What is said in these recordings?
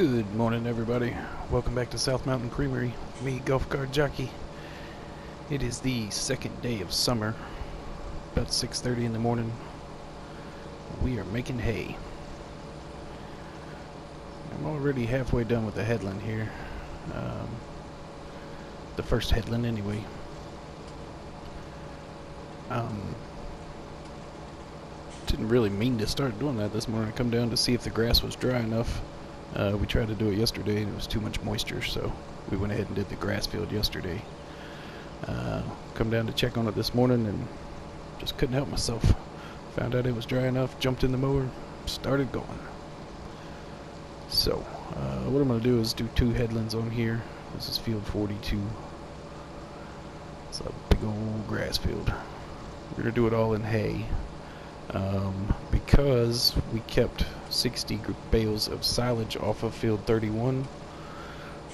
Good morning, everybody. Welcome back to South Mountain Creamery. Me, Golfcart jockey. It is the second day of summer. About 6:30 in the morning. We are making hay. I'm already halfway done with the headland here. The first headland, anyway. Didn't really mean to start doing that this morning. I come down to see if the grass was dry enough. We tried to do it yesterday and it was too much moisture, so we went ahead and did the grass field yesterday. Come down to check on it this morning and just couldn't help myself. Found out it was dry enough, jumped in the mower, started going. So, what I'm going to do is do two headlands on here. This is field 42. It's a big old grass field. We're going to do it all in hay. Because we kept 60 bales of silage off of field 31,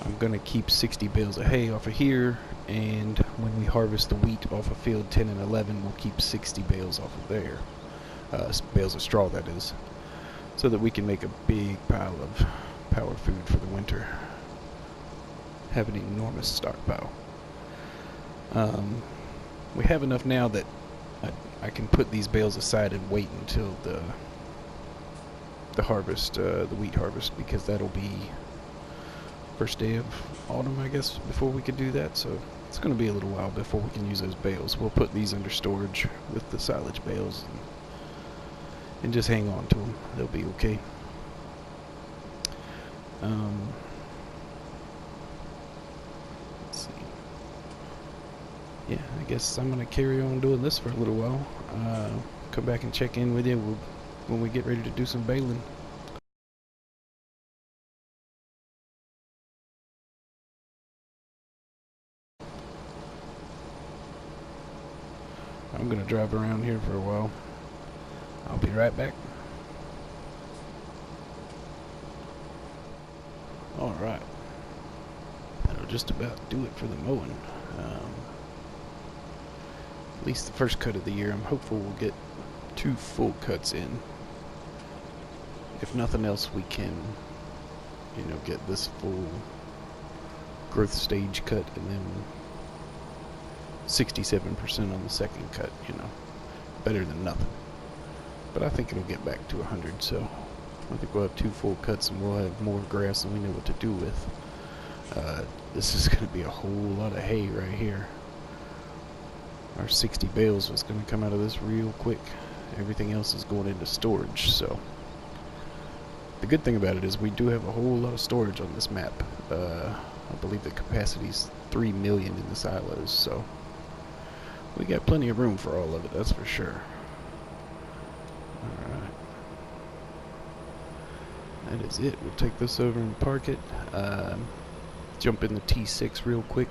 I'm going to keep 60 bales of hay off of here, and when we harvest the wheat off of field 10 and 11, we'll keep 60 bales off of there. Bales of straw, that is, so that we can make a big pile of power food for the winter. Have an enormous stockpile. We have enough now that I can put these bales aside and wait until the harvest, the wheat harvest, because that'll be first day of autumn, I guess, before we could do that. So it's going to be a little while before we can use those bales. We'll put these under storage with the silage bales and just hang on to them. They'll be okay. Let's see. Yeah, I guess I'm going to carry on doing this for a little while. Come back and check in with you when we get ready to do some baling. I'm going to drive around here for a while. I'll be right back. Alright. That'll just about do it for the mowing. At least the first cut of the year. I'm hopeful we'll get 2 full cuts in. If nothing else, we can, get this full growth stage cut and then 67% on the second cut, better than nothing. But I think it'll get back to 100, so I think we'll have 2 full cuts and we'll have more grass than we know what to do with. This is going to be a whole lot of hay right here. Our 60 bales was going to come out of this real quick. Everything else is going into storage, so the good thing about it is we do have a whole lot of storage on this map. I believe the capacity is 3 million in the silos, so we got plenty of room for all of it, that's for sure. Alright. That is it. We'll take this over and park it. Jump in the T6 real quick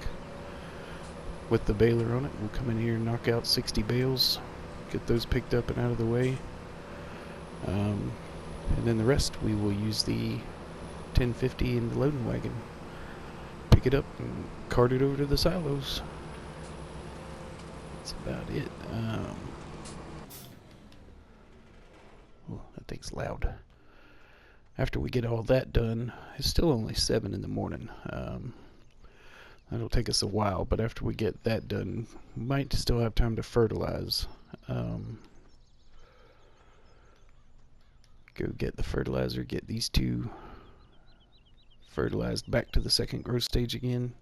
with the baler on it. We'll come in here and knock out 60 bales, get those picked up and out of the way. And then the rest we will use the 1050 in the loading wagon. Pick it up and cart it over to the silos. That's about it. Oh, that thing's loud. After we get all that done, it's still only 7 in the morning. That'll take us a while, but after we get that done, we might still have time to fertilize. Go get the fertilizer, get these 2 fertilized back to the second growth stage again.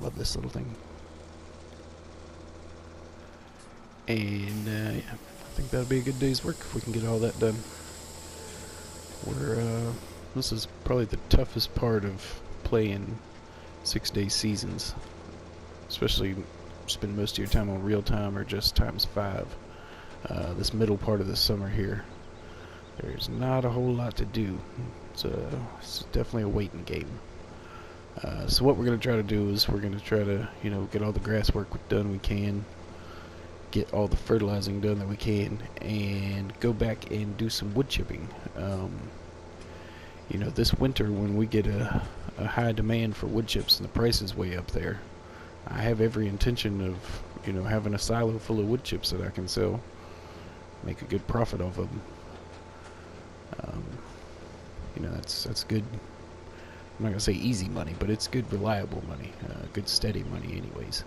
Love this little thing. And yeah, I think that'll be a good day's work if we can get all that done. This is probably the toughest part of playing 6-day seasons, especially spend most of your time on real time or just ×5. This middle part of the summer here, there's not a whole lot to do. It's definitely a waiting game. So what we're going to try to do is we're going to try to get all the grass work done we can, get all the fertilizing done that we can, and go back and do some wood chipping. This winter when we get a high demand for wood chips and the price is way up there, I have every intention of having a silo full of wood chips that I can sell, make a good profit off of them. You know, that's good. I'm not gonna say easy money, but it's good, reliable money, good steady money, anyways.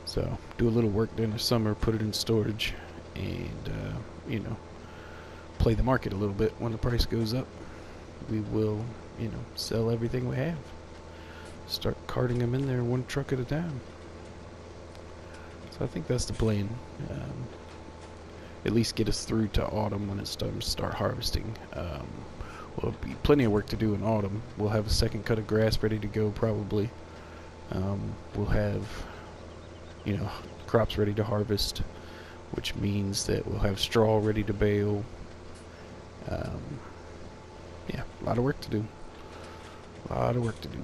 So do a little work during the summer, put it in storage, and you know, play the market a little bit. When the price goes up, we will, you know, sell everything we have. Start carting them in there one truck at a time. So I think that's the plan. At least get us through to autumn when it's time to start harvesting. Will be plenty of work to do in autumn. We'll have a second cut of grass ready to go probably. We'll have, you know, crops ready to harvest, which means that we'll have straw ready to bale. Yeah, a lot of work to do. A lot of work to do.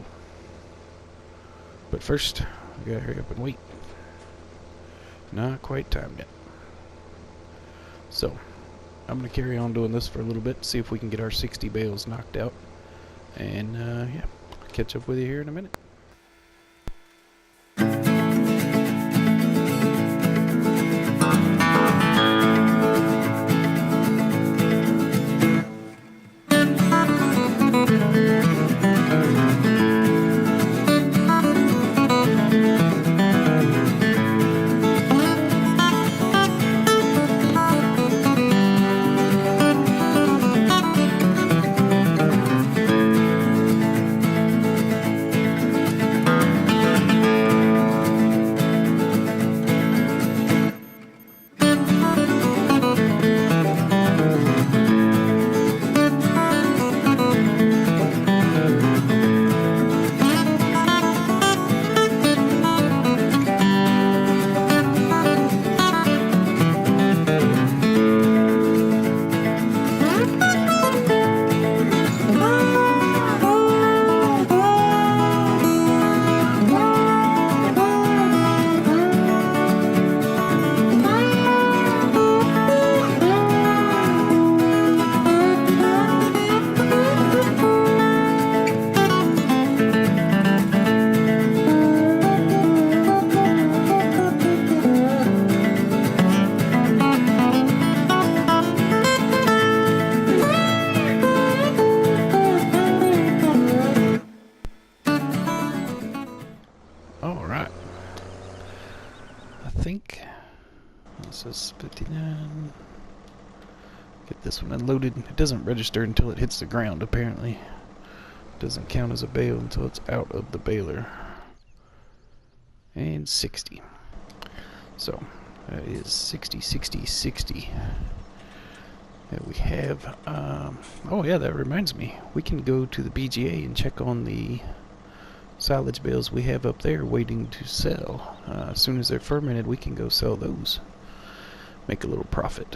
But first, we gotta hurry up and wait. Not quite time yet. So, I'm going to carry on doing this for a little bit, see if we can get our 60 bales knocked out. And, yeah, I'll catch up with you here in a minute. Alright. I think this is 59. Get this one unloaded. It doesn't register until it hits the ground, apparently. It doesn't count as a bale until it's out of the baler. And 60. So, that is 60, 60, 60. That we have. Oh yeah, that reminds me. We can go to the BGA and check on the silage bales we have up there waiting to sell. As soon as they're fermented, we can go sell those. Make a little profit.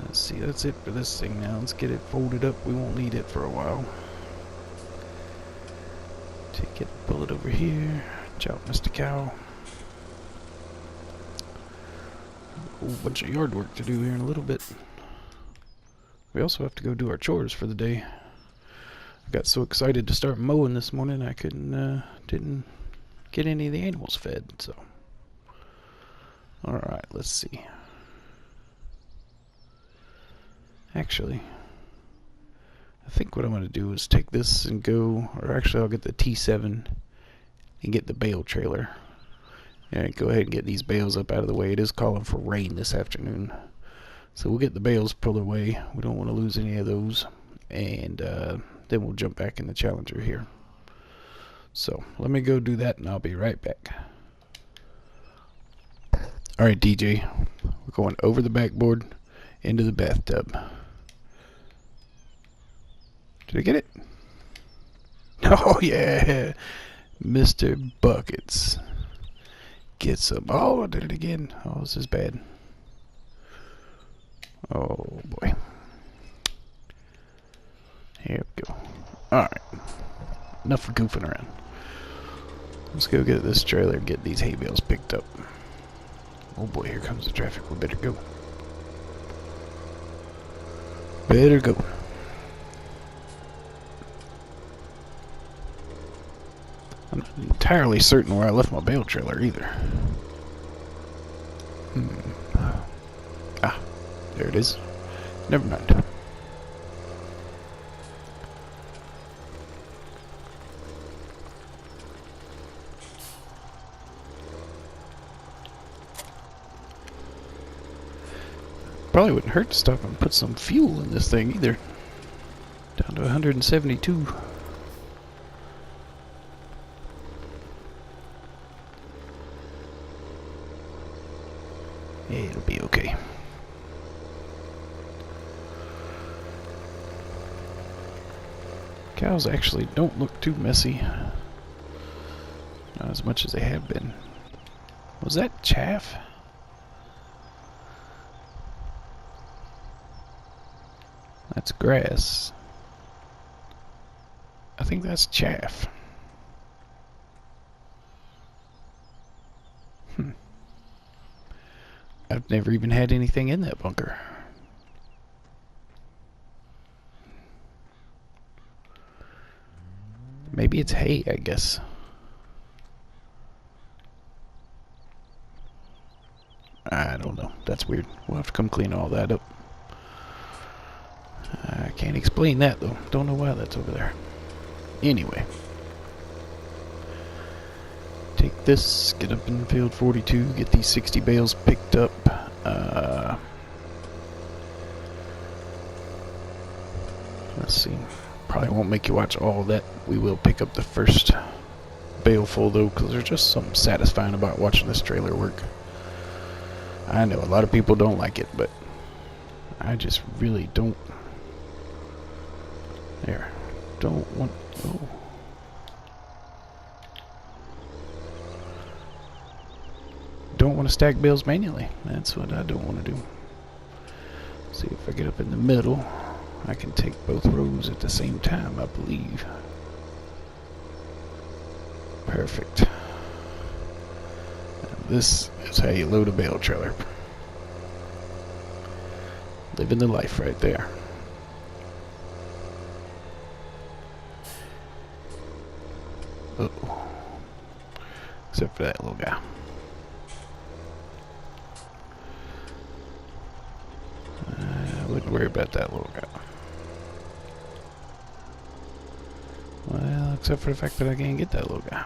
Let's see, that's it for this thing now. Let's get it folded up. We won't need it for a while. Take it, pull it over here. Ciao, Mr. Cow. A whole bunch of yard work to do here in a little bit. We also have to go do our chores for the day. I got so excited to start mowing this morning I didn't get any of the animals fed, so. Alright, let's see. Actually, I think what I'm going to do is take this and go, or actually I'll get the T7 and get the bale trailer. And go ahead and get these bales up out of the way. It is calling for rain this afternoon. So we'll get the bales pulled away. We don't want to lose any of those. And then we'll jump back in the Challenger here. So let me go do that and I'll be right back. Alright, DJ. We're going over the backboard into the bathtub. Did I get it? Oh yeah, Mr. Buckets. Get some. Oh, I did it again. Oh, this is bad. Oh boy. Here we go. Alright. Enough for goofing around. Let's go get this trailer and get these hay bales picked up. Oh boy, here comes the traffic. We better go. Better go. I'm not entirely certain where I left my bale trailer either. Ah, there it is. Never mind. Probably wouldn't hurt to stop and put some fuel in this thing either. Down to 172. It'll be okay. Cows actually don't look too messy. Not as much as they have been. Was that chaff? That's grass. I think that's chaff. I've never even had anything in that bunker. Maybe it's hay, I guess. I don't know. That's weird. We'll have to come clean all that up. I can't explain that, though. Don't know why that's over there. Anyway. Take this, get up in field 42, get these 60 bales picked up. Let's see. Probably won't make you watch all that. We will pick up the first bale full, though, because there's just something satisfying about watching this trailer work. I know a lot of people don't like it, but I just really don't. There. Don't want. Oh. Don't want to stack bales manually. That's what I don't want to do. See if I get up in the middle. I can take both rows at the same time, I believe. Perfect. And this is how you load a bale trailer. Living the life right there. Uh-oh. Except for that little guy. I wouldn't worry about that little guy. Well, except for the fact that I can't get that little guy.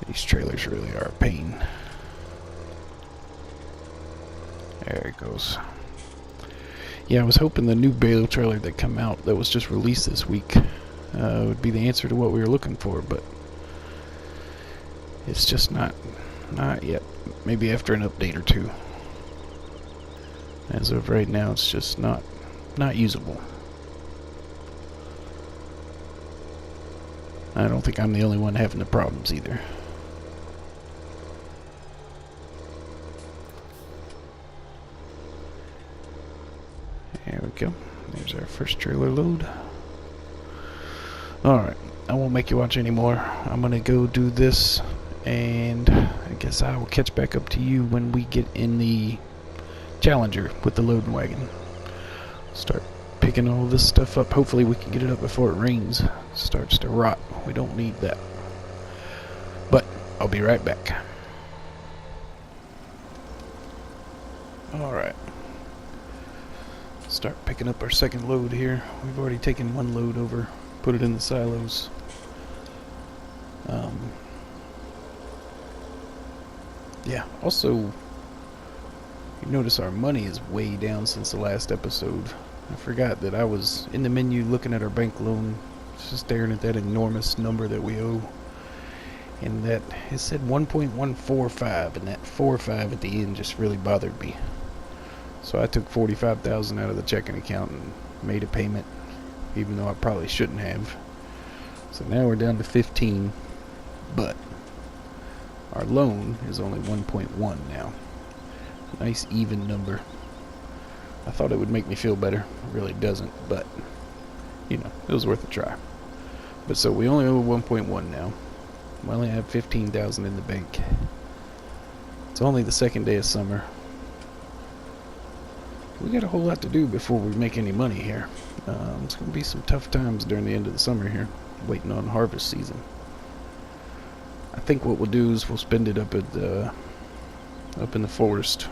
These trailers really are a pain. There it goes. Yeah, I was hoping the new bale trailer that come out that was just released this week would be the answer to what we were looking for, but it's just not yet. Maybe after an update or two. As of right now, it's just not usable. I don't think I'm the only one having the problems either. There we go. There's our first trailer load. Alright, I won't make you watch anymore. I'm gonna go do this, and I guess I will catch back up to you when we get in the Challenger with the loading wagon. Start picking all this stuff up. Hopefully we can get it up before it rains. Starts to rot. We don't need that. But I'll be right back. Alright. Start picking up our second load here. We've already taken one load over, put it in the silos. Yeah, also, you notice our money is way down since the last episode. I forgot that I was in the menu looking at our bank loan, just staring at that enormous number that we owe. And that, it said 1.145, and that 45 at the end just really bothered me. So I took $45,000 out of the checking account and made a payment, even though I probably shouldn't have. So now we're down to 15, but our loan is only 1.1 now. Nice even number. I thought it would make me feel better. It really doesn't, but you know, it was worth a try. But so we only owe 1.1 now. We only have 15,000 in the bank. It's only the second day of summer. We got a whole lot to do before we make any money here. It's going to be some tough times during the end of the summer here, waiting on harvest season. I think what we'll do is we'll spend it up in the forest.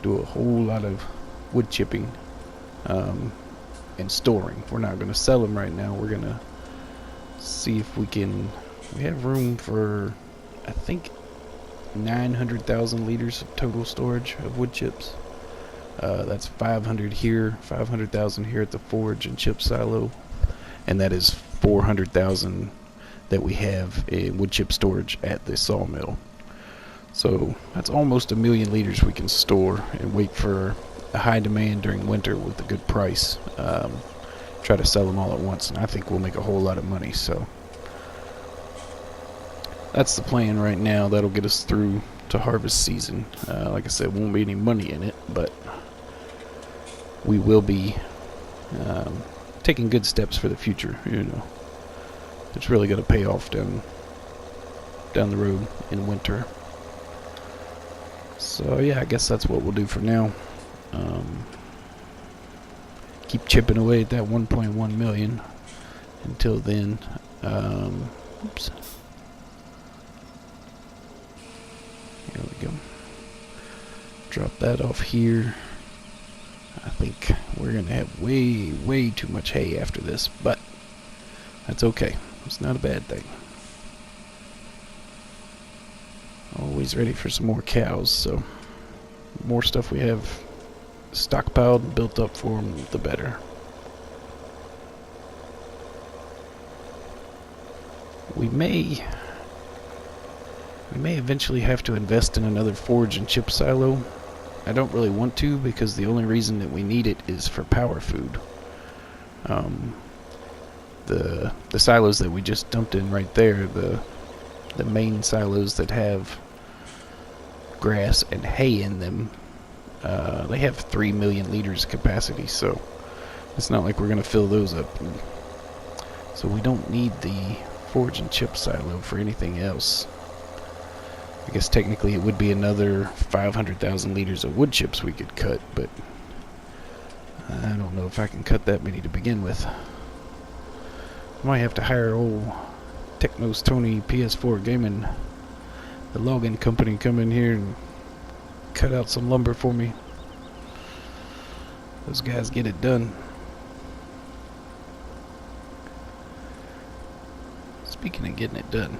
Do a whole lot of wood chipping and storing. We're not going to sell them right now. We're going to see if we have room for, I think 900,000 liters of total storage of wood chips. That's 500 here, 500,000 here at the forge and chip silo, and that is 400,000 that we have in wood chip storage at the sawmill. So that's almost 1,000,000 liters we can store and wait for a high demand during winter with a good price. Try to sell them all at once, and I think we'll make a whole lot of money. So that's the plan right now. That'll get us through to harvest season. Like I said, won't be any money in it, but we will be taking good steps for the future. You know, it's really going to pay off down the road in winter. So yeah, I guess that's what we'll do for now. Keep chipping away at that 1.1 million until then. Oops. Here we go. Drop that off here. I think we're gonna have way too much hay after this, but that's okay. It's not a bad thing. Always ready for some more cows, so the more stuff we have stockpiled and built up for them, the better. We may eventually have to invest in another forge and chip silo. I don't really want to, because the only reason that we need it is for power food. The silos that we just dumped in right there, the main silos that have grass and hay in them, they have 3 million liters capacity, so it's not like we're going to fill those up. So we don't need the forge and chip silo for anything else. I guess technically it would be another 500,000 liters of wood chips we could cut, but I don't know if I can cut that many to begin with. I might have to hire old Technos Tony PS4 Gaming, the logging company, come in here and cut out some lumber for me. Those guys get it done. Speaking of getting it done,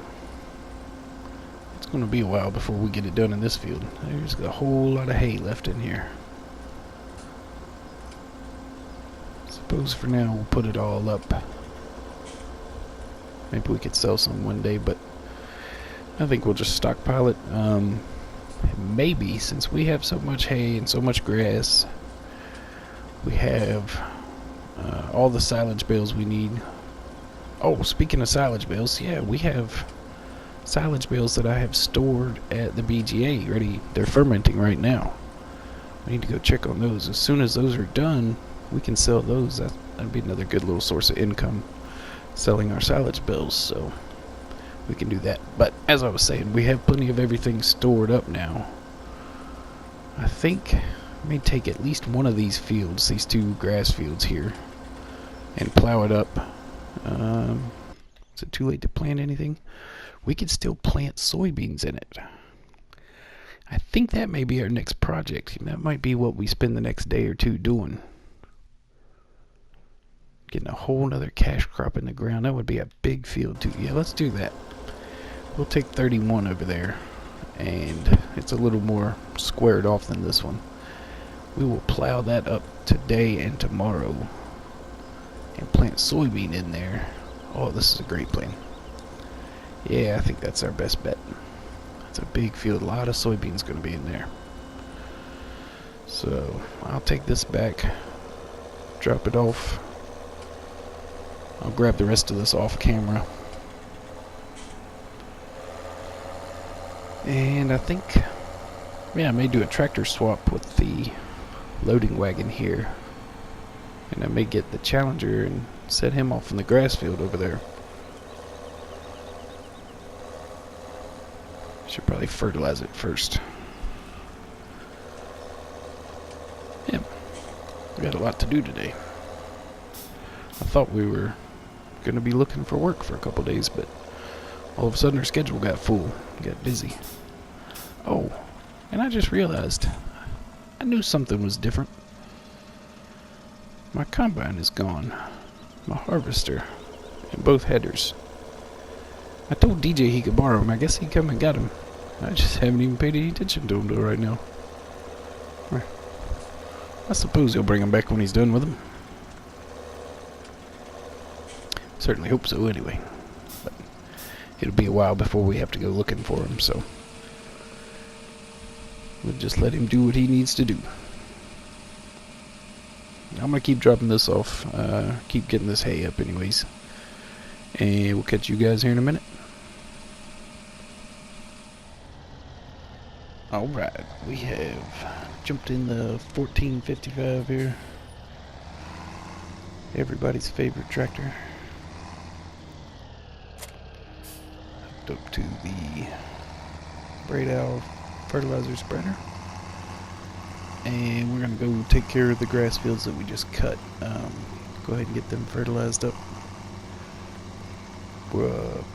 it's going to be a while before we get it done in this field. There's a whole lot of hay left in here. Suppose for now we'll put it all up. Maybe we could sell some one day, but I think we'll just stockpile it. Maybe, since we have so much hay and so much grass, we have all the silage bales we need. Oh, speaking of silage bales, yeah, we have silage bales that I have stored at the BGA ready. They're fermenting right now. I need to go check on those. As soon as those are done, we can sell those. That'd be another good little source of income, selling our silage bales, so we can do that. But as I was saying, we have plenty of everything stored up now. I think I may take at least one of these fields, these two grass fields here, and plow it up. Is it too late to plant anything? We could still plant soybeans in it. I think that may be our next project. That might be what we spend the next day or two doing. Getting a whole nother cash crop in the ground. That would be a big field too. Yeah, let's do that. We'll take 31 over there, and it's a little more squared off than this one. We will plow that up today and tomorrow and plant soybean in there. Oh, this is a great plan. Yeah, I think that's our best bet. It's a big field. A lot of soybeans going to be in there. So I'll take this back, drop it off. I'll grab the rest of this off camera. And I think, yeah, I may do a tractor swap with the loading wagon here. And I may get the Challenger and set him off in the grass field over there. Should probably fertilize it first. Yeah, we got a lot to do today. I thought we were going to be looking for work for a couple days, but all of a sudden our schedule got full, got busy. Oh, and I just realized I knew something was different. My combine is gone, my harvester, and both headers. I told DJ he could borrow them. I guess he come and got them. I just haven't even paid any attention to him though right now. I suppose he'll bring him back when he's done with them. Certainly hope so anyway. But it'll be a while before we have to go looking for him, so we'll just let him do what he needs to do. I'm gonna keep dropping this off, keep getting this hay up anyways. And we'll catch you guys here in a minute. Alright, we have jumped in the 1455 here. Everybody's favorite tractor. Hooked up to the Braid Owl fertilizer spreader. And we're going to go take care of the grass fields that we just cut. Go ahead and get them fertilized up.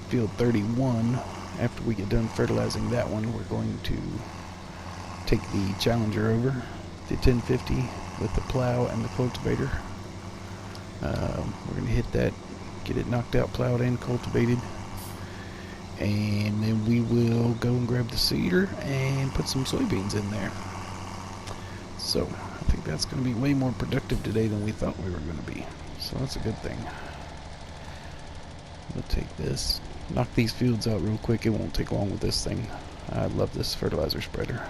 Field 31, after we get done fertilizing that one, we're going to take the Challenger over, the 1050 with the plow and the cultivator. We're going to hit that, get it knocked out, plowed and cultivated, and then we will go and grab the seeder and put some soybeans in there. So I think that's going to be way more productive today than we thought we were going to be, so that's a good thing. We'll take this, knock these fields out real quick. It won't take long with this thing. I love this fertilizer spreader.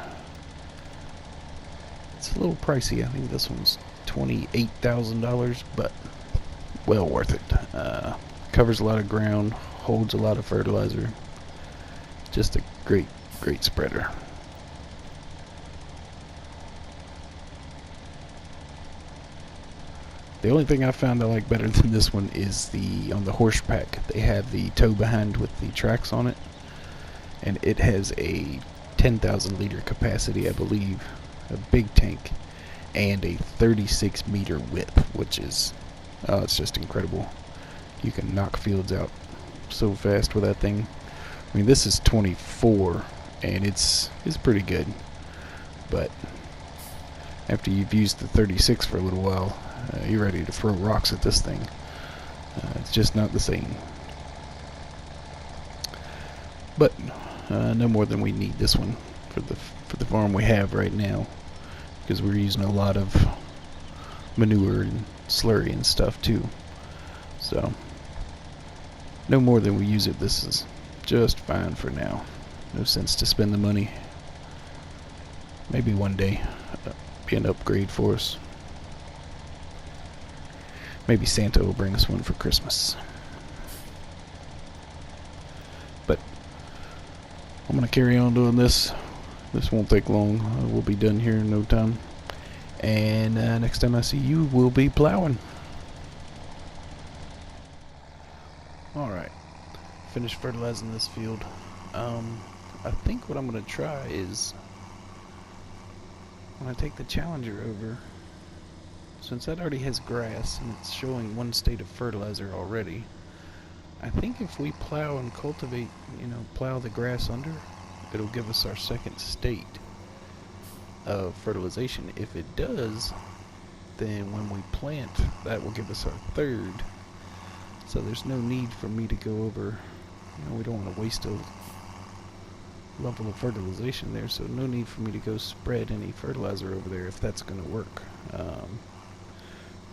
It's a little pricey. I think this one's $28,000, but well worth it. Covers a lot of ground, holds a lot of fertilizer. Just a great spreader. The only thing I found I like better than this one is on the horse pack. They have the tow behind with the tracks on it, and it has a 10,000 liter capacity, I believe, a big tank, and a 36 meter width, which is, it's just incredible. You can knock fields out so fast with that thing. I mean, this is 24, and it's pretty good, but after you've used the 36 for a little while, you're ready to throw rocks at this thing. It's just not the same. But no more than we need this one for the farm we have right now, because we're using a lot of manure and slurry and stuff too. So no more than we use it. This is just fine for now. No sense to spend the money. Maybe one day be an upgrade for us. Maybe Santa will bring us one for Christmas. But I'm going to carry on doing this. This won't take long. We'll be done here in no time. And next time I see you, we'll be plowing. Alright. Finished fertilizing this field. I think what I'm going to try is, when I take the Challenger over, since that already has grass and it's showing one state of fertilizer already, I think if we plow and cultivate, plow the grass under, it'll give us our second state of fertilization. If it does, then when we plant, that will give us our third. So there's no need for me to go over, we don't want to waste a level of fertilization there, so no need for me to go spread any fertilizer over there if that's going to work.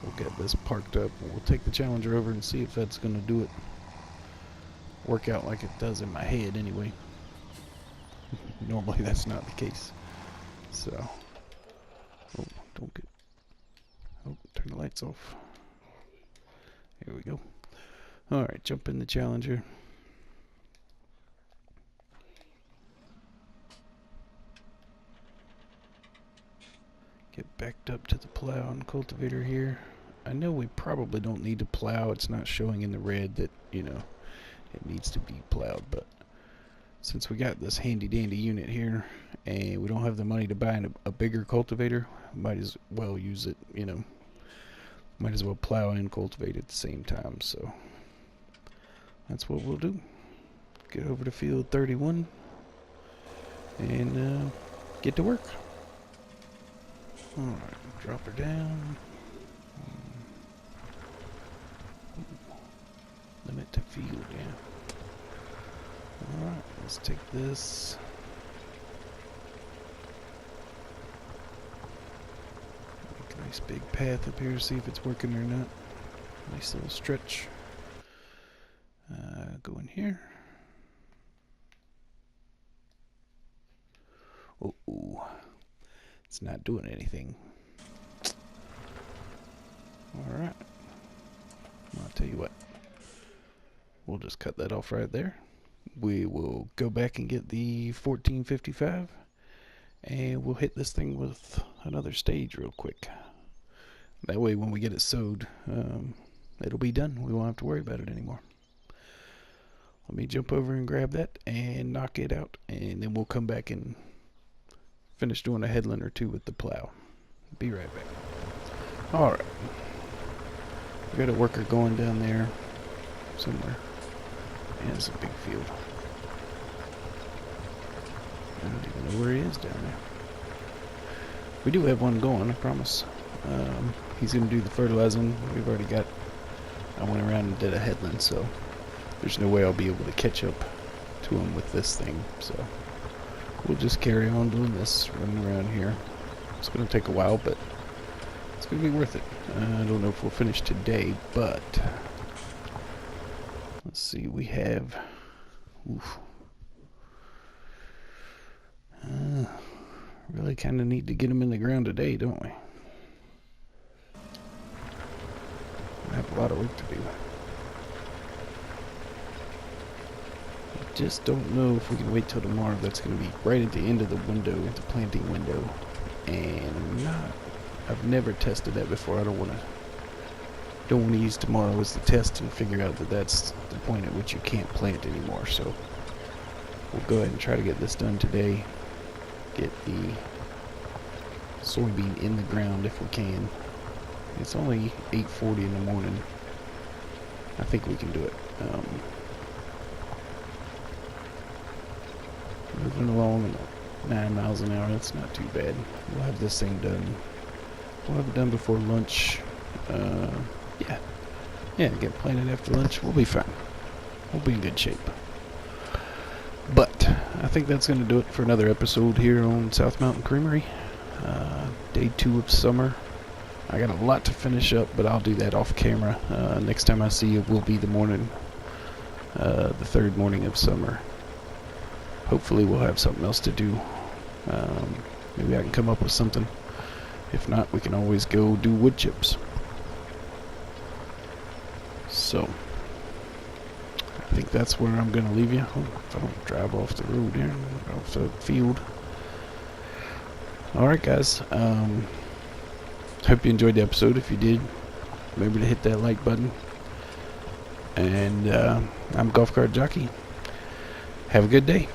We'll get this parked up. We'll take the Challenger over and see if that's going to do it. Work out like it does in my head anyway. Normally that's not the case. So, turn the lights off. Here we go. Alright, jump in the Challenger. Get backed up to the plow and cultivator here. I know we probably don't need to plow. It's not showing in the red that, it needs to be plowed, but since we got this handy dandy unit here and we don't have the money to buy a bigger cultivator, might as well use it, might as well plow and cultivate at the same time. So that's what we'll do. Get over to field 31 and get to work. Alright, drop her down. Limit to field, yeah. Alright, let's take this. Nice big path up here, see if it's working or not. Nice little stretch. Go in here. Oh, it's not doing anything. Alright. I'll tell you what. We'll just cut that off right there. We will go back and get the 1455. And we'll hit this thing with another stage real quick. That way when we get it sewed, it'll be done. We won't have to worry about it anymore. Let me jump over and grab that and knock it out. And then we'll come back and finish doing a headland or two with the plow. Be right back. Alright. We got a worker going down there somewhere. And it's a big field. I don't even know where he is down there. We do have one going, I promise. He's going to do the fertilizing. We've already got... I went around and did a headland, so there's no way I'll be able to catch up to him with this thing. So we'll just carry on doing this, running around here. It's going to take a while, but it's going to be worth it. I don't know if we'll finish today, but let's see. We have... Oof. Really kind of need to get them in the ground today, don't we? I have a lot of work to do. I just don't know if we can wait till tomorrow. That's going to be right at the end of the window, the planting window. And I've never tested that before. I don't want to use tomorrow as the test and figure out that that's the point at which you can't plant anymore. So we'll go ahead and try to get this done today. Get the soybean in the ground if we can. It's only 8:40 in the morning. I think we can do it. Moving along at 9 miles an hour, that's not too bad. We'll have this thing done. We'll have it done before lunch. Yeah, get planted after lunch. We'll be fine. We'll be in good shape. But I think that's going to do it for another episode here on South Mountain Creamery. Day 2 of summer. I got a lot to finish up, but I'll do that off camera. Next time I see you will be the morning, the 3rd morning of summer. Hopefully we'll have something else to do. Maybe I can come up with something. If not, we can always go do wood chips. So I think that's where I'm going to leave you. If I don't drive off the road here, off the field. Alright guys, hope you enjoyed the episode. If you did, remember to hit that like button. And I'm Golfcart Jockey. Have a good day.